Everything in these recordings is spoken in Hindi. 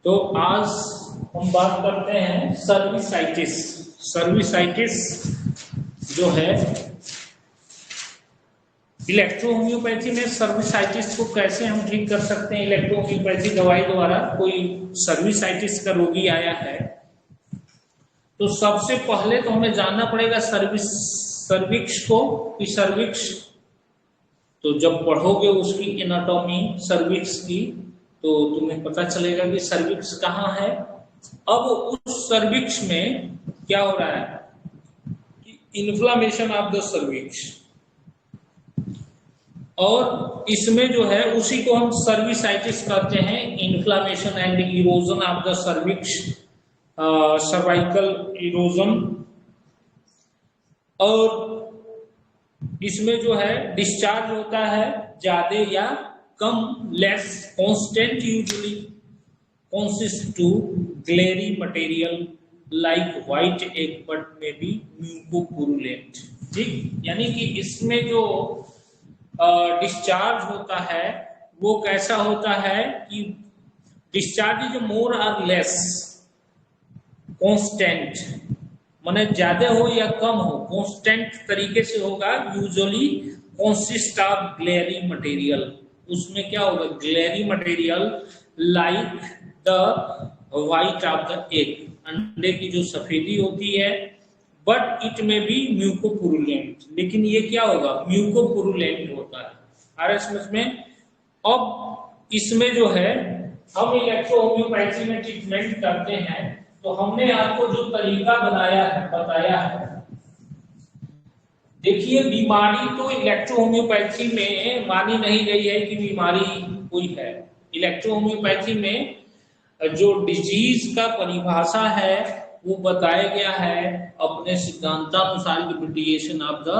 तो आज हम बात करते हैं सर्विसाइटिस। सर्विसाइटिस जो है इलेक्ट्रोहोम्योपैथी में सर्विसाइटिस को कैसे हम ठीक कर सकते हैं। इलेक्ट्रोहोम्योपैथी दवाई द्वारा कोई सर्विसाइटिस का रोगी आया है तो सबसे पहले तो हमें जानना पड़ेगा सर्विक्स को कि सर्विक्स, तो जब पढ़ोगे उसकी एनाटॉमी सर्विक्स की तो तुम्हें पता चलेगा कि सर्विक्स कहाँ है। अब उस सर्विक्स में क्या हो रहा है कि इन्फ्लामेशन ऑफ द सर्विक्स, और इसमें जो है उसी को हम सर्विसाइटिस कहते हैं। Inflammation and erosion of the cervix, cervical erosion. और इसमें जो है डिस्चार्ज होता है ज्यादा या कम, less, constant, usually consists to glary material like white egg but may be mucopurulent। ठीक, यानी कि इसमें जो डिस्चार्ज होता है वो कैसा होता है कि डिस्चार्ज इज मोर और लेस कांस्टेंट, माने ज्यादा हो या कम हो, कांस्टेंट तरीके से होगा। Usually consist of glairy material, उसमें क्या होगा, glairy material like the white of the egg, अंडे की जो सफेदी होती है। बट इट में बी म्यूकोपुरुलेंट, लेकिन ये क्या होगा, म्यूकोपुरुलेंट होता है। आरएस में अब इसमें जो है हम इलेक्ट्रोहोम्योपैथी में ट्रीटमेंट करते हैं तो हमने आपको जो तरीका बताया है, देखिए बीमारी तो इलेक्ट्रोहोम्योपैथी में मानी नहीं गई है कि बीमारी कोई है। इलेक्ट्रोहोम्योपैथी में जो डिजीज का परिभाषा है वो बताया गया है अपने सिद्धांतानुसार कि variation of the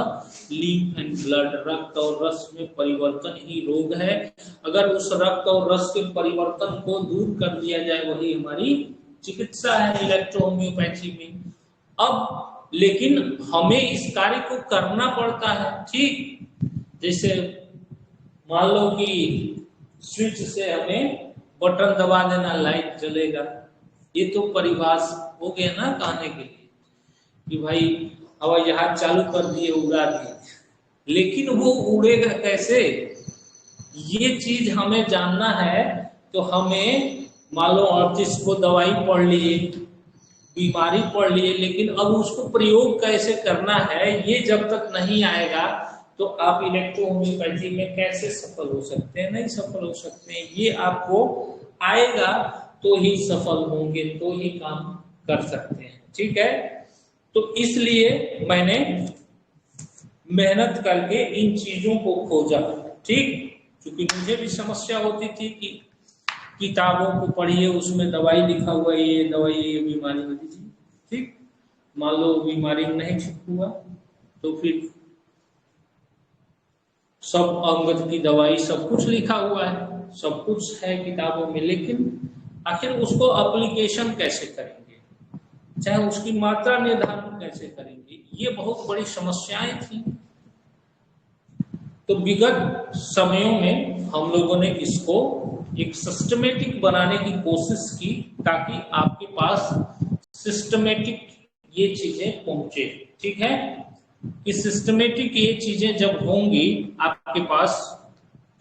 leaf and blood, रक्त और रस में परिवर्तन ही रोग है। अगर उस रक्त और रस के परिवर्तन को दूर कर दिया जाए वही हमारी चिकित्सा है इलेक्ट्रोहोम्योपैथी में। अब लेकिन हमें इस कार्य को करना पड़ता है। ठीक, जैसे मान लो कि स्विच से हमें बटन दबा देना लाइट जलेगा, ये तो परिभाष हो गया ना कहने के लिए कि भाई हवाई जहाज चालू कर दिए, उड़ा दिए, लेकिन वो उड़ेगा कैसे, ये चीज हमें जानना है। तो हमें मान लो आर्टिस्ट को दवाई पढ़ लिए, बीमारी पढ़ लिए, लेकिन अब उसको प्रयोग कैसे करना है ये जब तक नहीं आएगा तो आप इलेक्ट्रोहोम्योपैथी में कैसे सफल हो सकते हैं, नहीं सफल हो सकते हैं। ये आपको आएगा तो ही सफल होंगे, तो ही काम कर सकते हैं। ठीक है, तो इसलिए मैंने मेहनत करके इन चीजों को खोजा। ठीक, क्योंकि मुझे भी समस्या होती थी कि किताबों को पढ़िए, उसमें दवाई लिखा हुआ है, ये दवाई ये बीमारी हो दीजिए। ठीक, मान लो बीमारी नहीं ठीक हुआ तो फिर सब अंगद की दवाई सब कुछ लिखा हुआ है, सब कुछ है किताबों में, लेकिन आखिर उसको एप्लीकेशन कैसे करेंगे, चाहे उसकी मात्रा निर्धारण कैसे करेंगे, ये बहुत बड़ी समस्याएं थी। तो विगत समयों में हम लोगों ने इसको एक सिस्टमेटिक बनाने की कोशिश की ताकि आपके पास सिस्टमेटिक ये चीजें पहुंचे। ठीक है, कि सिस्टमेटिक ये चीजें जब होंगी आपके पास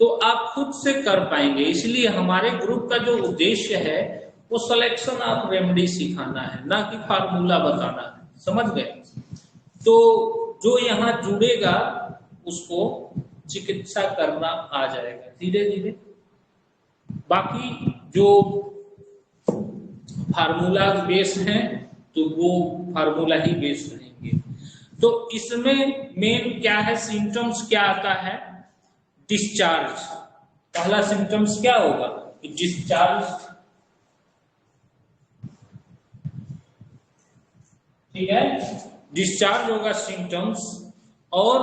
तो आप खुद से कर पाएंगे। इसलिए हमारे ग्रुप का जो उद्देश्य है वो सिलेक्शन ऑफ रेमेडी सिखाना है, ना कि फार्मूला बताना है। समझ गए? तो जो यहाँ जुड़ेगा उसको चिकित्सा करना आ जाएगा धीरे धीरे। बाकी जो फार्मूला बेस हैं तो वो फार्मूला ही बेस रहेंगे। तो इसमें मेन क्या है, सिम्टम्स क्या आता है, डिस्चार्ज। पहला सिम्टम्स क्या होगा, डिस्चार्ज। ठीक है, डिस्चार्ज होगा सिम्टम्स, और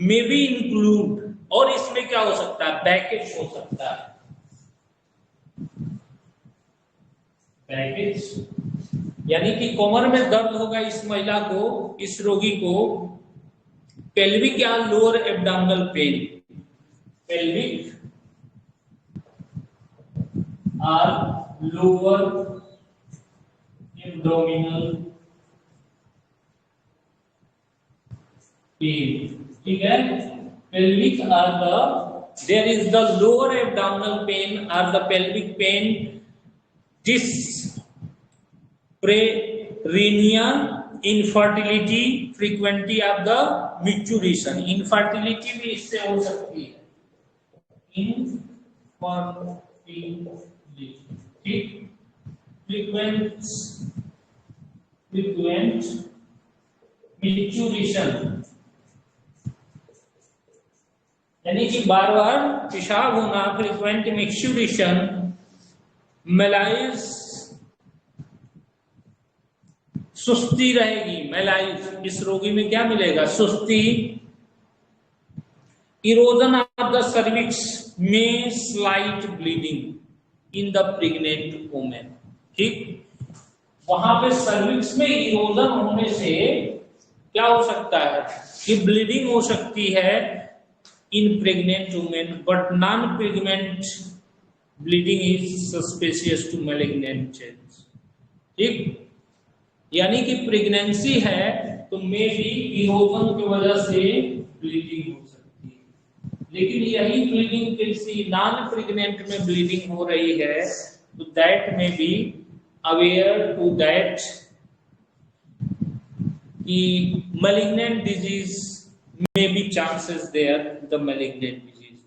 मे बी इंक्लूड, और इसमें क्या हो सकता है, पैकेज हो सकता है। पैकेज यानी कि कमर में दर्द होगा इस महिला को, इस रोगी को, पेल्विक या लोअर एब्डोमिनल पेन, पेल्विक और लोअर एब्डोमिनल पेन, ठीक है। pelvic are the there is the lower abdominal pain or the pelvic pain, dyspareunia, infertility, frequency of the micturition, infertility भी इससे हो सकती है, infertility, ठीक, frequent micturition यानी कि बार बार पेशाब होना, फ्रीक्वेंट मिक्सचुरेशन, मेलाइज, सुस्ती रहेगी, मेलाइज, इस रोगी में क्या मिलेगा, सुस्ती, इरोजन ऑफ द सर्विक्स में slight bleeding in the pregnant women, ठीक, वहां पे सर्विक्स में इरोजन होने से क्या हो सकता है कि ब्लीडिंग हो सकती है in pregnant women, but non-pregnant bleeding is suspicious to malignant change, ठीक, यानी कि प्रेगनेंसी है तो मे भी इरोजन की वजह से ब्लीडिंग हो सकती है, लेकिन यही ब्लीडिंग किसी नॉन प्रेग्नेंट में ब्लीडिंग हो रही है तो दैट में बी अवेयर टू दैट कि malignant disease में भी chances there the malignant disease.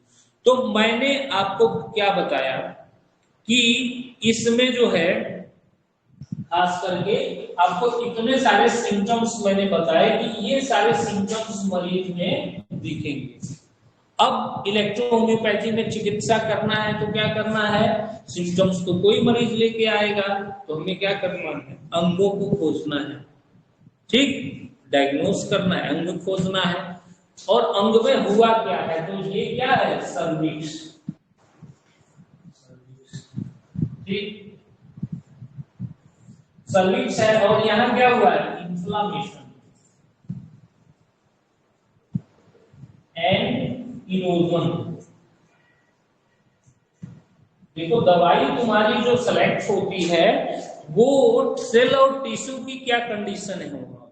तो मैंने आपको क्या बताया कि इसमें जो है खास करके आपको इतने सारे सिम्टम्स मैंने बताए कि ये सारे सिम्टम्स मरीज में दिखेंगे। अब इलेक्ट्रोहोम्योपैथी में चिकित्सा करना है तो क्या करना है, सिम्टम्स तो कोई मरीज लेके आएगा तो हमें क्या करना है, अंगों को खोजना है, ठीक, डायग्नोस करना है, अंग खोजना है, और अंग में हुआ क्या है, तो ये क्या है, सर्विक्स, ठीक, सर्विक्स है, और यहां क्या हुआ है, इन्फ्लामेशन एंड इरोजन। देखो दवाई तुम्हारी जो सेलेक्ट होती है वो सेल और टिश्यू की क्या कंडीशन है होगा,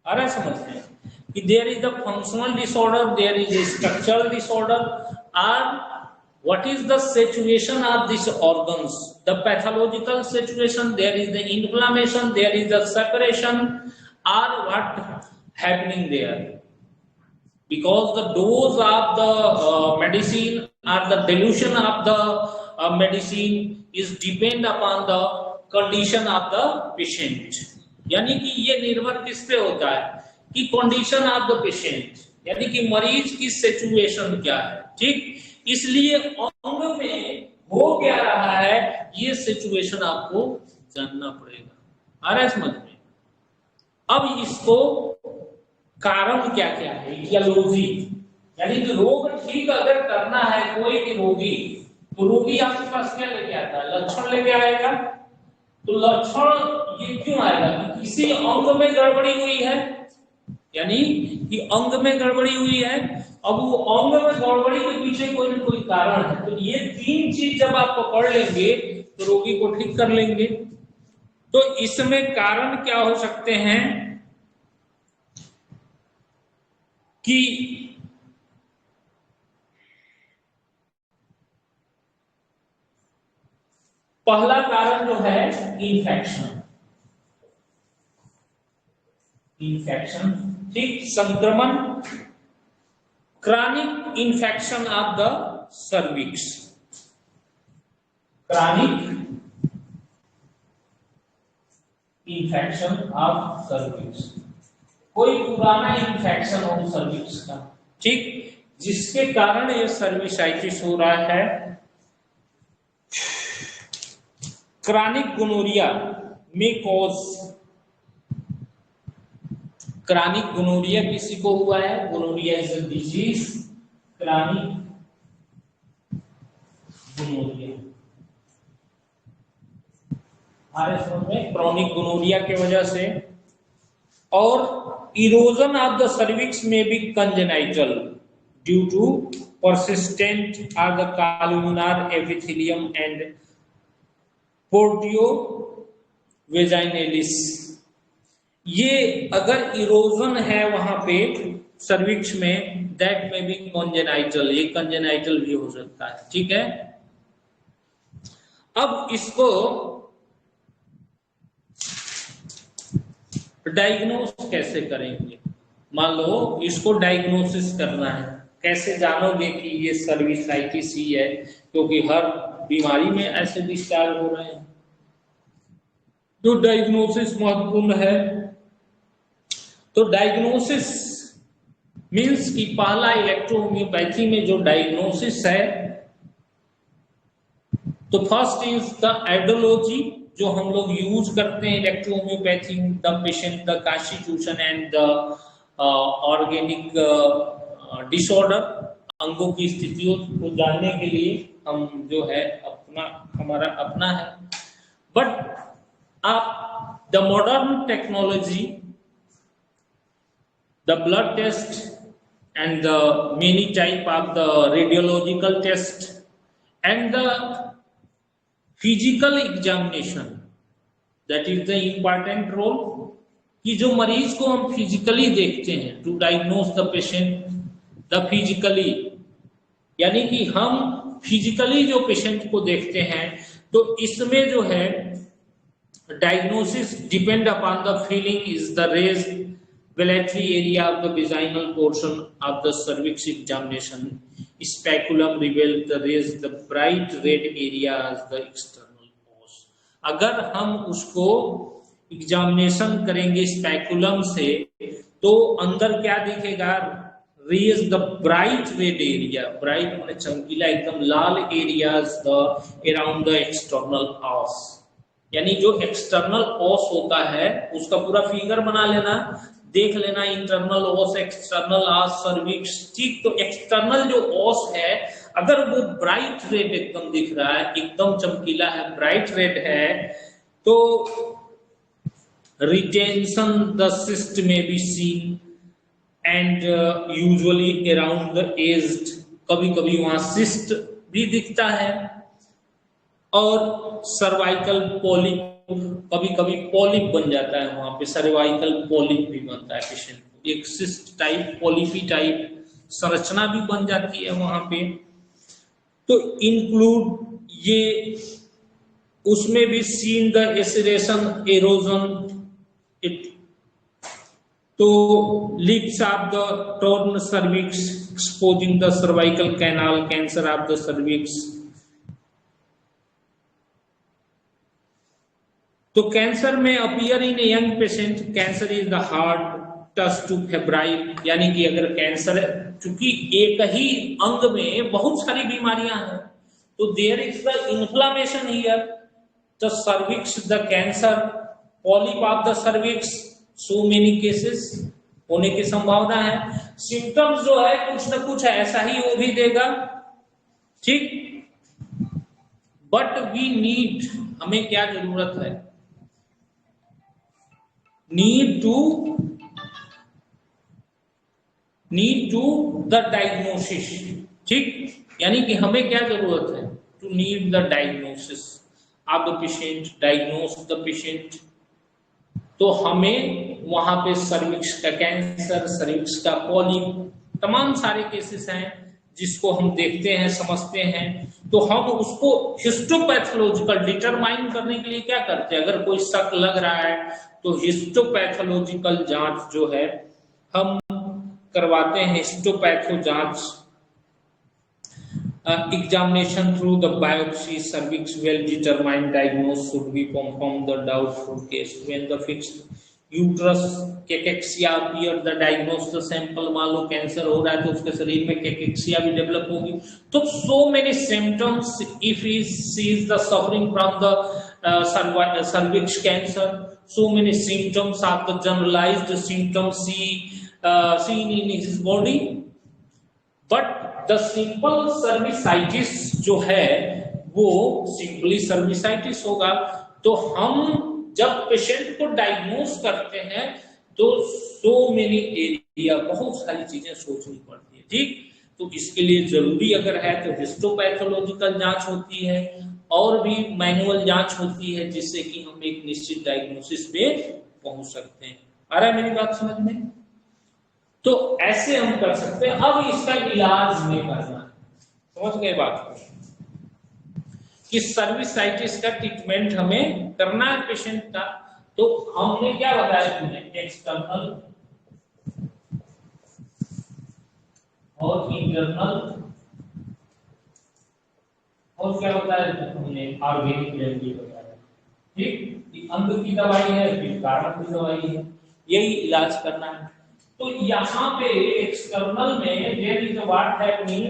आ रहा है समझ में, कि there is a functional disorder, there is a structural disorder, or what is the situation of these organs, the pathological situation, there is the inflammation, there is the separation, or what happening there, because the dose of the medicine or the dilution of the medicine is depend upon the condition of the patient, यानी कि ये निर्भर किस पे होता है कि कंडीशन ऑफ द पेशेंट, यानी कि मरीज की सिचुएशन क्या है, ठीक, इसलिए अंग में हो क्या रहा है ये सिचुएशन आपको जानना पड़ेगा, आ रहा है समझ में। अब इसको कारण क्या क्या है, इटियोलॉजी, यानी कि रोग ठीक अगर करना है कोई भी रोगी, तो रोगी आपके पास क्या लेके आता है, लक्षण लेके आएगा, तो लक्षण ये क्यों आएगा कि किसी अंग में गड़बड़ी हुई है, यानी कि अंग में गड़बड़ी हुई है, अब वो अंग में गड़बड़ी के पीछे कोई ना कोई कारण है, तो ये तीन चीज जब आप पकड़ लेंगे तो रोगी को ठीक कर लेंगे। तो इसमें कारण क्या हो सकते हैं कि पहला कारण जो है इन्फेक्शन, ठीक, संक्रमण, chronic infection of the cervix, chronic infection of cervix, कोई पुराना इन्फेक्शन हो सर्विक्स का, ठीक, जिसके कारण ये सर्विसाइटिस हो रहा है। क्रॉनिक गोनोरिया में कॉज, क्रॉनिक गोनोरिया किसी को हुआ है, gonorrhoea is a disease, chronic gonorrhoea, chronic gonorrhoea के वजह से, और इरोजन ऑफ द सर्विक्स में भी congenital due to persistent are the columnar epithelium and portio vaginalis. ये अगर इरोजन है वहां पे सर्विक्स में, दैट में भी कॉन्जेनाइटल, ये कॉन्जेनाइटल भी हो सकता है, ठीक है। अब इसको डायग्नोस कैसे करेंगे? मान लो इसको डायग्नोसिस करना है, कैसे जानोगे कि ये सर्विसाइटिस ही है, क्योंकि हर बीमारी में ऐसे डिस्चार्ज हो रहे हैं, तो डायग्नोसिस महत्वपूर्ण है। तो डायग्नोसिस मींस कि पहला इलेक्ट्रोहोम्योपैथी में जो डायग्नोसिस है, तो फर्स्ट इज द एडोलॉजी, जो हम लोग यूज करते हैं electrohomeopathy, the patient the constitution and the organic disorder, अंगों की स्थितियों को जानने के लिए हम जो है अपना, हमारा अपना है। बट आप the modern technology, the blood test and the many type of the radiological test and the physical examination, that is the important role, कि जो मरीज को हम फिजिकली देखते हैं, to diagnose the patient the physically, यानी कि हम फिजिकली जो पेशेंट को देखते हैं, तो इसमें जो है diagnosis depend upon the feeling is the rage velatory area of the vaginal portion of the cervix examination. Speculum reveals the raised the bright red area as the external os. अगर हम उसको एग्जामिनेशन करेंगे स्पेकुलम से, तो अंदर क्या दिखेगा? Raise the bright red area, bright माने चमकीला, एकदम लाल areas the around the external os, यानी जो एक्सटर्नल ऑस होता है उसका पूरा फिगर बना लेना, देख लेना, इंटरनल ऑस, एक्सटर्नल ऑस, सर्विक्स, ठीक। तो एक्सटर्नल जो ऑस है, अगर वो ब्राइट रेड एकदम दिख रहा है, एकदम चमकीला है, ब्राइट रेड है, तो रिटेंशन द सिस्ट में be seen and usually around the aged, कभी कभी वहां सिस्ट भी दिखता है, और सर्वाइकल पॉलिप, कभी कभी पॉलिप बन जाता है वहां पे, सर्वाइकल पॉलिप भी बनता है पेशेंट को, एक सिस्ट टाइप, पॉलिपी टाइप संरचना भी बन जाती है वहां पे। तो इंक्लूड ये, उसमें भी seen the laceration, erosion, it, तो lips of the torn cervix exposing the cervical canal, cancer of the cervix. तो कैंसर में appear in young patient, cancer is the hard touch to febrile, यानी कि अगर कैंसर, चूंकि एक ही अंग में बहुत सारी बीमारियां हैं, तो there is the inflammation here, the cervix, the cancer, polyp of the cervix, so many cases होने की संभावना है। सिम्टम्स जो है कुछ ना कुछ ऐसा ही वो भी देगा, ठीक। बट वी नीड, हमें क्या जरूरत है? नीड टू द डायग्नोसिस, ठीक। यानी कि हमें क्या जरूरत है? To need the diagnosis of the patient, diagnose the patient. तो हमें वहां पे सर्विक्स का कैंसर, सर्विक्स का पॉलिप, तमाम सारे केसेस हैं जिसको हम देखते हैं, समझते हैं। तो हम उसको हिस्टोपैथोलॉजिकल डिटरमाइन करने के लिए क्या करते हैं? अगर कोई शक लग रहा है तो हिस्टोपैथोलॉजिकल जांच जो है हम करवाते हैं, हिस्टोपैथो जांच, examination through the biopsy, cervix well determined, diagnosis should be confirmed the doubtful case when the fixed uterus cachexia appear, the diagnosis the sample, मान लो कैंसर हो रहा है तो उसके शरीर में cachexia भी डेवलप होगी। तो so many symptoms if he sees the suffering from the cervix cancer, so many symptoms of the generalized symptoms seen in his body, but the simple cervicitis जो है वो सिंपली सर्विसाइटिस होगा। तो हम जब पेशेंट को डायग्नोस करते हैं तो सो मेनी एरिया, बहुत सारी चीजें सोचनी पड़ती है, ठीक। तो इसके लिए जरूरी अगर है तो हिस्टोपैथोलॉजिकल जांच होती है, और भी मैनुअल जांच होती है जिससे कि हम एक निश्चित डायग्नोसिस पे पहुंच सकते हैं। आ रहा है मेरी बात समझ में? तो ऐसे हम कर सकते हैं। अब इसका इलाज हमें करना है, समझ गए बात को, कि सर्विसाइटिस का ट्रीटमेंट हमें करना है पेशेंट का। तो हमने क्या बताया तुम्हें, एक्सटर्नल और इंटरनल, और क्या बताया तुमने, ऑर्गेनिक रेमेडी बताया। ठीक, अंग की दवाई है, फिर कारण की दवाई है, यही इलाज करना है। तो यहाँ पे एक्सटर्नल में देयर इज व्हाट हैपनिंग,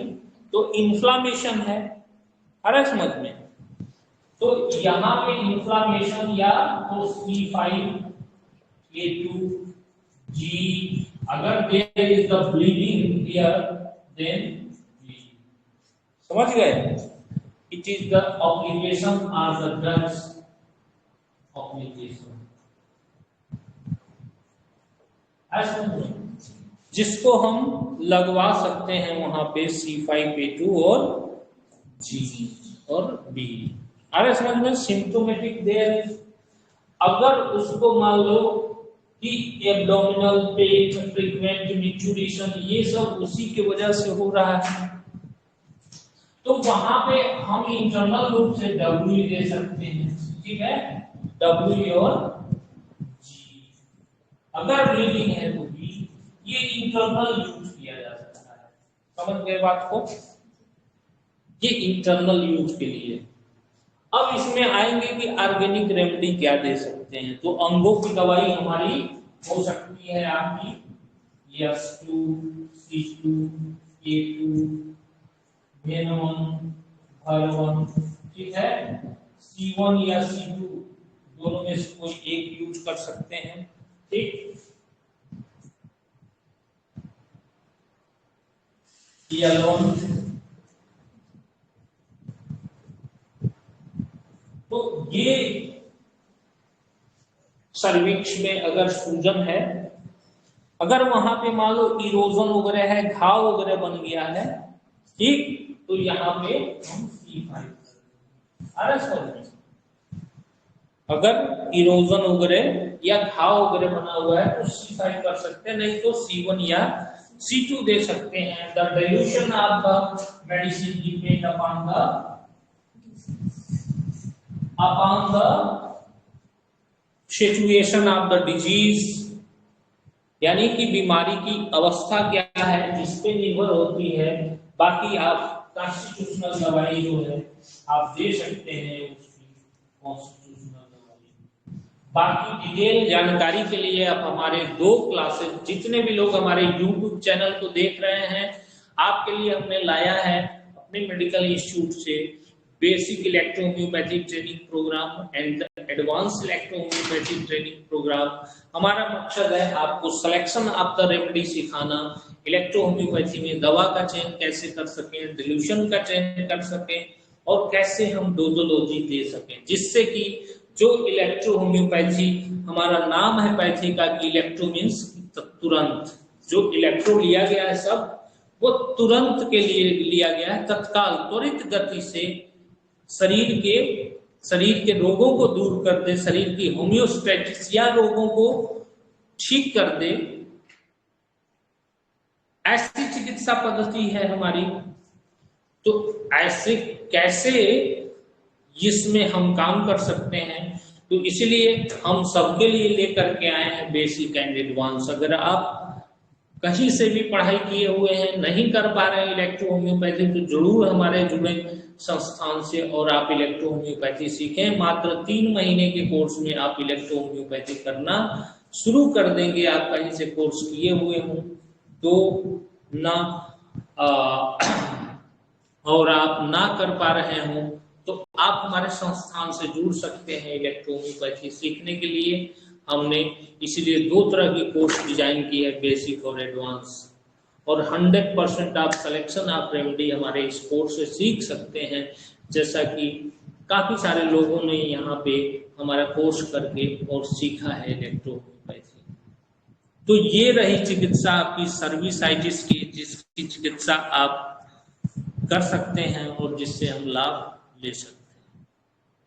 तो इन्फ्लामेशन है, अरे समझ में। तो यहाँ पे इन्फ्लामेशन या तो C5A2G, अगर there is the bleeding here then G, समझ गए। It is the obligation or the drugs obligation, जिसको हम लगवा सकते हैं वहां पे C5A2 और G और B। अरे समझ में, सिम्टोमेटिक देयर, अगर उसको मान लो कि एब्डोमिनल पेन, फ्रीक्वेंट मिचुरेशन, ये सब उसी की वजह से हो रहा है, तो वहां पे हम इंटरनल रूप से W दे सकते हैं, ठीक है, W और G। अगर ब्लीडिंग है तो B, ये इंटरनल यूज किया जा सकता है, समझ गए बात को, ये इंटरनल यूज के लिए। अब इसमें आएंगे कि ऑर्गेनिक रेमेडी क्या दे सकते हैं। तो अंगों की दवाई हमारी हो सकती है आपकी S2, C2, A2, N1, ठीक है, C1 या C2, दोनों में से कोई एक यूज कर सकते हैं, ठीक। तो ये सर्विक्स में अगर सूजन है, अगर वहां पे मान लो इरोजन वगैरह है, घाव वगैरह बन गया है, ठीक, तो यहाँ पे हम C5, अगर इरोजन वगैरह या घाव वगैरह बना हुआ है तो C5 कर सकते हैं, नहीं तो C1 या C2 दे सकते हैं। The dilution of the medicine depend upon the situation of the disease, यानी कि बीमारी की अवस्था क्या है इस पे निर्भर होती है। बाकी आप कॉन्स्टिट्यूशनल दवाई जो है आप दे सकते हैं, उसकी कॉन्स्टिट्यूशनल दवाई। बाकी डिटेल जानकारी के लिए आप हमारे 2 क्लासेस, जितने भी लोग हमारे YouTube चैनल को देख रहे हैं, आपके लिए हमने लाया है अपने मेडिकल इंस्टीट्यूट से basic electrohomeopathic training program and advance electrohomeopathic training program. हमारा मकसद है आपको सिलेक्शन ऑफ द रेमेडी सिखाना, इलेक्ट्रोहोम्योपैथी में दवा का चयन कैसे कर सकें, डिल्यूशन का चयन कर सकें, और कैसे हम डोजोलॉजी दे सकें, जिससे कि जो इलेक्ट्रोहोम्योपैथी, हमारा नाम है पैथी का कि इलेक्ट्रो मीन्स तुरंत, जो इलेक्ट्रो लिया गया है सब वो तुरंत के लिए लिया गया है, तत्काल त्वरित गति से शरीर के रोगों को दूर कर दे, शरीर की होम्योस्टैटिस या रोगों को ठीक कर दे, ऐसी चिकित्सा पद्धति है हमारी। तो ऐसे कैसे इसमें हम काम कर सकते हैं, तो इसलिए हम सबके लिए लेकर के आए हैं बेसिक एंड एडवांस। अगर आप कहीं से भी पढ़ाई किए हुए हैं, नहीं कर पा रहे हैं इलेक्ट्रो होम्योपैथी, तो जरूर हमारे जुड़े संस्थान से और आप इलेक्ट्रो होम्योपैथी सीखें। मात्र 3 महीने के कोर्स में आप इलेक्ट्रो होम्योपैथी करना शुरू कर देंगे। आप कहीं से कोर्स किए हुए हों तो ना और आप ना कर पा रहे हों तो आप हमारे संस्थान से जुड़ सकते हैं इलेक्ट्रो होम्योपैथी सीखने के लिए। हमने इसलिए 2 तरह की कोर्स डिजाइन की है, बेसिक और एडवांस, और 100% आप सिलेक्शन ऑफ रेमेडी हमारे इस कोर्स से सीख सकते हैं। जैसा कि काफी सारे लोगों ने यहाँ पे हमारा कोर्स करके और सीखा है इलेक्ट्रो होम्योपैथी। तो ये रही चिकित्सा आपकी सर्विसाइटिस की, जिसकी चिकित्सा आप कर सकते हैं और जिससे हम लाभ ले सकते हैं।